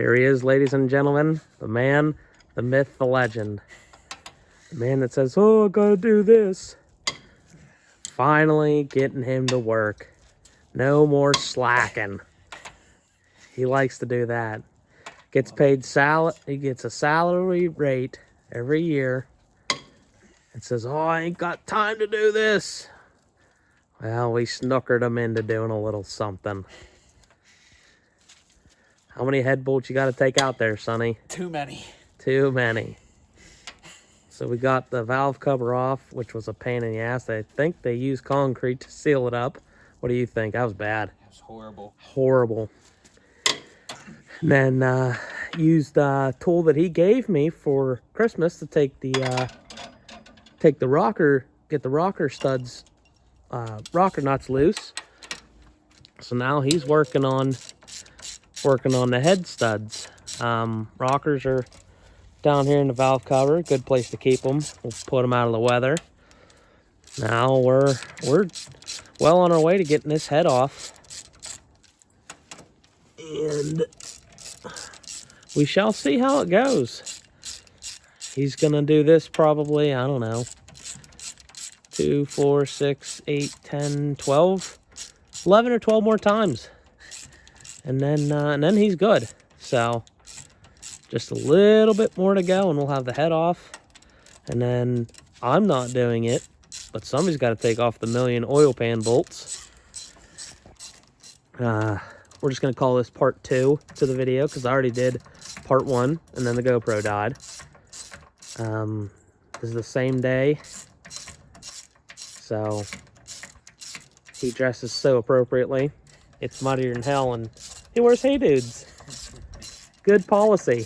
Here he is, ladies and gentlemen. The man, the myth, the legend. The man that says, oh, I gotta do this. Finally getting him to work. No more slacking. He likes to do that. Gets paid he gets a salary rate every year. And says, oh, I ain't got time to do this. Well, we snookered him into doing a little something. How many head bolts you got to take out there, Sonny? Too many. Too many. So we got the valve cover off, which was a pain in the ass. I think they used concrete to seal it up. What do you think? That was bad. That was horrible. Horrible. And then used a tool that he gave me for Christmas to take the rocker, get the rocker studs, rocker nuts loose. So now he's working on the head studs. Rockers are down here in the valve cover. Good place to keep them. We'll put them out of the weather. Now we're well on our way to getting this head off. And we shall see how it goes. He's gonna do this probably, I don't know, 2, 4, 6, 8, 10, 12, 11 or 12 more times. And then he's good. So just a little bit more to go and we'll have the head off. And then I'm not doing it, but somebody's got to take off the million oil pan bolts. We're just going to call this part 2 to the video because I already did part 1 and then the GoPro died. This is the same day. So he dresses so appropriately. It's muddier than hell and he wears Hey Dudes. Good policy.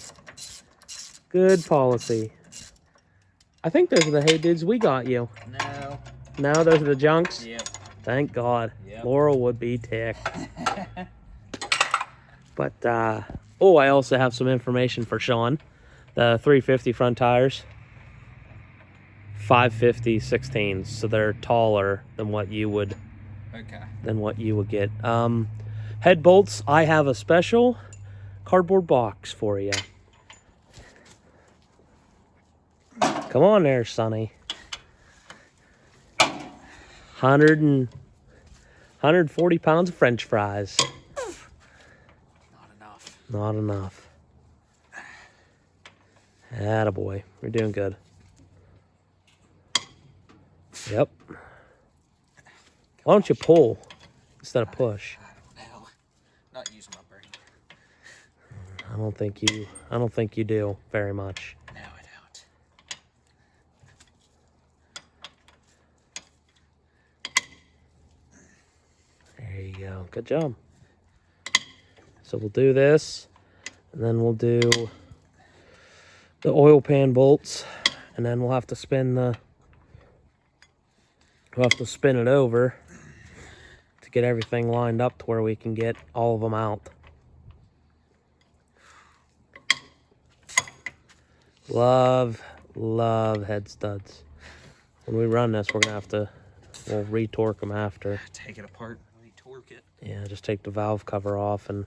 Good policy. I think those are the Hey Dudes we got you. No. No, those are the Junks? Yep. Thank God. Yep. Laurel would be ticked. But, oh, I also have some information for Sean. The 350 front tires. 550 16s, so they're taller than what you would get. Head bolts, I have a special cardboard box for you. Come on there, Sonny. 140 pounds of French fries. Not enough. Not enough. Attaboy. We're doing good. Yep. Why don't you pull instead of push? I don't know. Not using my brain. I don't think you do very much. No, I don't. There you go. Good job. So we'll do this, and then we'll do the oil pan bolts, and then we'll have to spin it over to get everything lined up to where we can get all of them out. Love head studs. When we run this, we'll retorque them after. Take it apart and retorque it. Yeah, just take the valve cover off and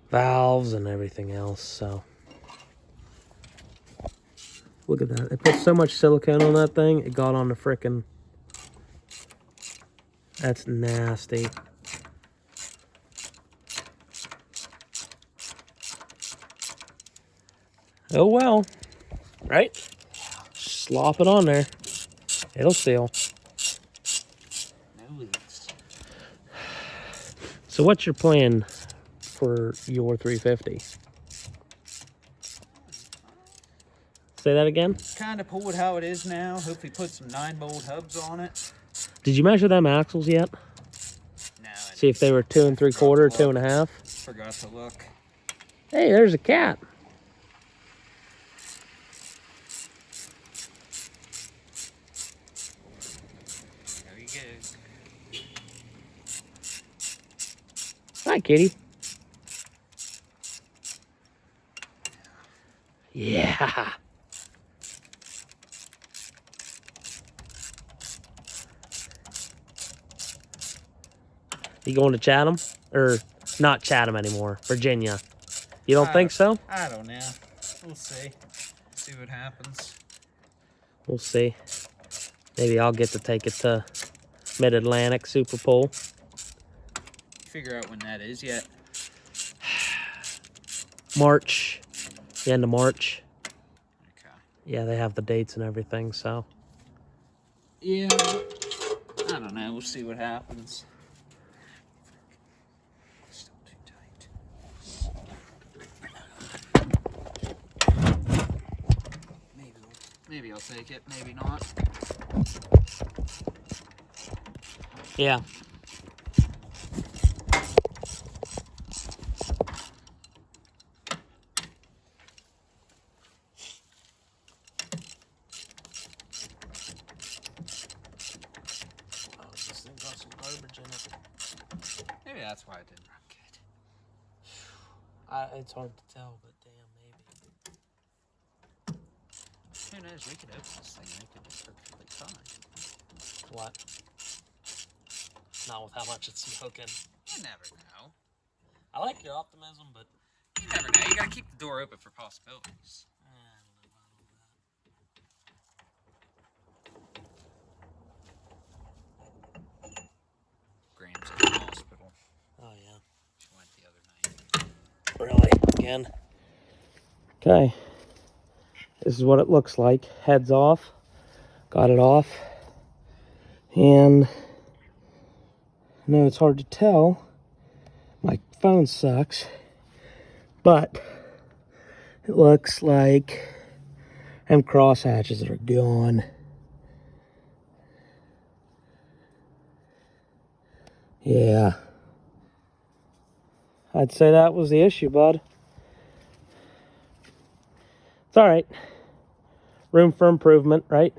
valves and everything else, so. Look at that. They put so much silicone on that thing, it got on the frickin'. That's nasty. Oh well. Right? Slop it on there. It'll seal. No leaks. So what's your plan for your 350? Say that again? Kind of pull it how it is now. Hopefully put some 9-bolt hubs on it. Did you measure them axles yet? No. See if they were 2 3/4, 2.5? Forgot to look. Hey, there's a cat. There you go. Hi, kitty. Yeah. You going to Chatham? Or not Chatham anymore, Virginia. You don't think so? I don't know. We'll see. See what happens. We'll see. Maybe I'll get to take it to Mid-Atlantic Super Pole. Figure out when that is yet. March. The end of March. Okay. Yeah, they have the dates and everything, so. Yeah. I don't know. We'll see what happens. Still too tight. Maybe I'll take it. Maybe not. Yeah. Oh, this thing got some garbage in it. Maybe that's why it didn't run good. It's hard to tell, but damn, maybe. Who knows? We could open this thing and it could be perfectly fine. What? Not with how much it's smoking. You never know. I like your optimism, but You never know. You gotta keep the door open for possibilities. I don't know about all that. Graham's in the hospital. Oh, yeah. She went the other night. Really? Again? Okay. This is what it looks like. Heads off. Got it off. And I know it's hard to tell. My phone sucks. But it looks like them cross hatches are gone. Yeah. I'd say that was the issue, bud. It's all right. Room for improvement, right?